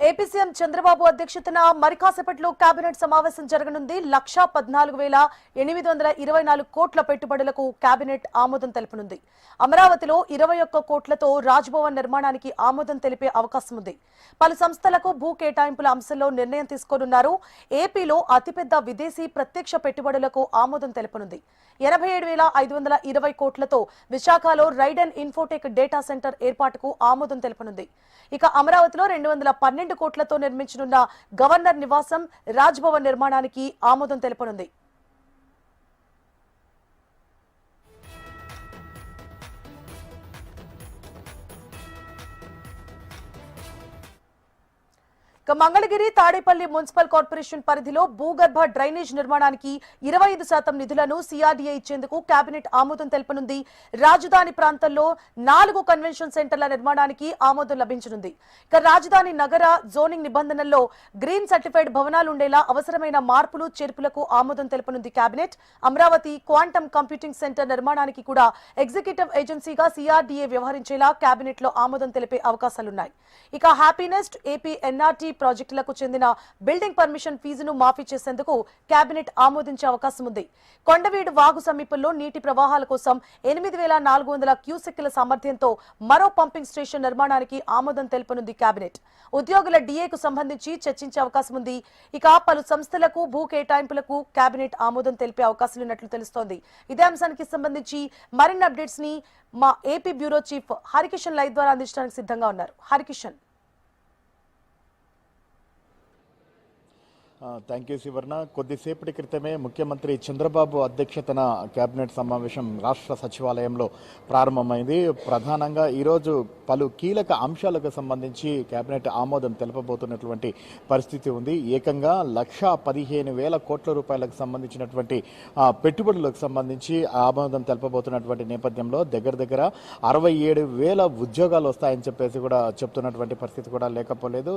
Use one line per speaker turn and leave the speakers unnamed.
AP CM Chandrababu అధ్యక్షతన మరి కాసేపట్లో కేబినెట్ సమావేశం జరగనుంది. 1,14,824 కోట్ల పెట్టుబడులకు కేబినెట్ ఆమోదం తెలుపనుంది. అమరావతిలో 21 కోట్లతో రాజ్భవన్ నిర్మాణానికి ఆమోదం తెలిపే అవకాశం ఉంది. పలు సంస్థలకు భూ కేటాయింపుల అంశంలో నిర్ణయం తీసుకోనున్నారు. ఏపీలో అతిపెద్ద విదేశీ ప్రత్యక్ష పెట్టుబడులకు ఆమోదం తెలుపనుంది. 87,520 కోట్లతో విశాఖలో రైడెన్ ఇన్ఫోటెక్ డేటా సెంటర్ ఏర్పాటుకు ఆమోదం తెలుపనుంది. ఇక అమరావతిలో 212 కోట్లతో నిర్మించనున్న గవర్నర్ నివాసం రాజ్భవన్ నిర్మాణానికి ఆమోదం తెలుపనుంది. మంగళగిరి తాడేపల్లి మున్సిపల్ కార్పొరేషన్ పరిధిలో భూగర్భ డ్రైనేజ్ నిర్మాణానికి 25% నిధులను సిఆర్డీఏ ఇచ్చేందుకు కేబినెట్ ఆమోదం తెలుపనుంది. రాజధాని ప్రాంతంలో 4 కన్వెన్షన్ సెంటర్ల నిర్మాణానికి ఆమోదం లభించనుంది. ఇక రాజధాని నగర జోనింగ్ నిబంధనల్లో గ్రీన్ సర్టిఫైడ్ భవనాలు ఉండేలా అవసరమైన మార్పులు చేర్పులకు ఆమోదం తెలుపనుంది cabinet. Amaravati quantum computing centre నిర్మాణానికి కూడా ఎగ్జిక్యూటివ్ ఏజెన్సీగా సిఆర్డీఏ వ్యవహరించేలా కేబినెట్ లో ఆమోదం తెలిపే అవకాశాలున్నాయి. ఇక హ్యాపీనెస్ట్ ఏపీ ఎన్ఆర్టీ ప్రాజెక్టులకు చెందిన బిల్డింగ్ పర్మిషన్ ఫీజును మాఫీ చేసేందుకు కేబినెట్ ఆమోదించే అవకాశం ఉంది. కొండవీడు వాగు సమీపంలో నీటి ప్రవాహాల కోసం 8,400 క్యూసెక్కుల సామర్థ్యంతో మరో పంపింగ్ స్టేషన్ నిర్మాణానికి ఆమోదం తెలుపనుంది కేబినెట్. ఉద్యోగుల డిఏకు సంబంధించి చర్చించే అవకాశం ఉంది. ఇక పలు సంస్థలకు భూ కేటాయింపులకు కేబినెట్ ఆమోదం తెలిపే అవకాశాలున్నట్లు తెలుస్తోంది. ఇదే అంశానికి సంబంధించి మరిన్ని అప్డేట్స్ ని మా AP bureau chief Harikishan live ద్వారా అందించడానికి సిద్ధంగా ఉన్నారు. హరికిషన్.
Thank you Sivarna. కొద్దిసేపటి క్రితమే ముఖ్యమంత్రి చంద్రబాబు అధ్యక్షతన కేబినెట్ సమావేశం రాష్ట్ర సచివాలయంలో ప్రారంభమైంది. ప్రధానంగా ఈరోజు పలు కీలక అంశాలకు సంబంధించి కేబినెట్ ఆమోదం తెలపబోతున్నటువంటి పరిస్థితి ఉంది. ఏకంగా 1,15,000 కోట్ల రూపాయలకు సంబంధించినటువంటి పెట్టుబడులకు సంబంధించి ఆమోదం తెలపబోతున్నటువంటి నేపథ్యంలో దగ్గర 67,000 ఉద్యోగాలు వస్తాయని చెప్పేసి కూడా చెప్తున్నటువంటి పరిస్థితి కూడా లేకపోలేదు.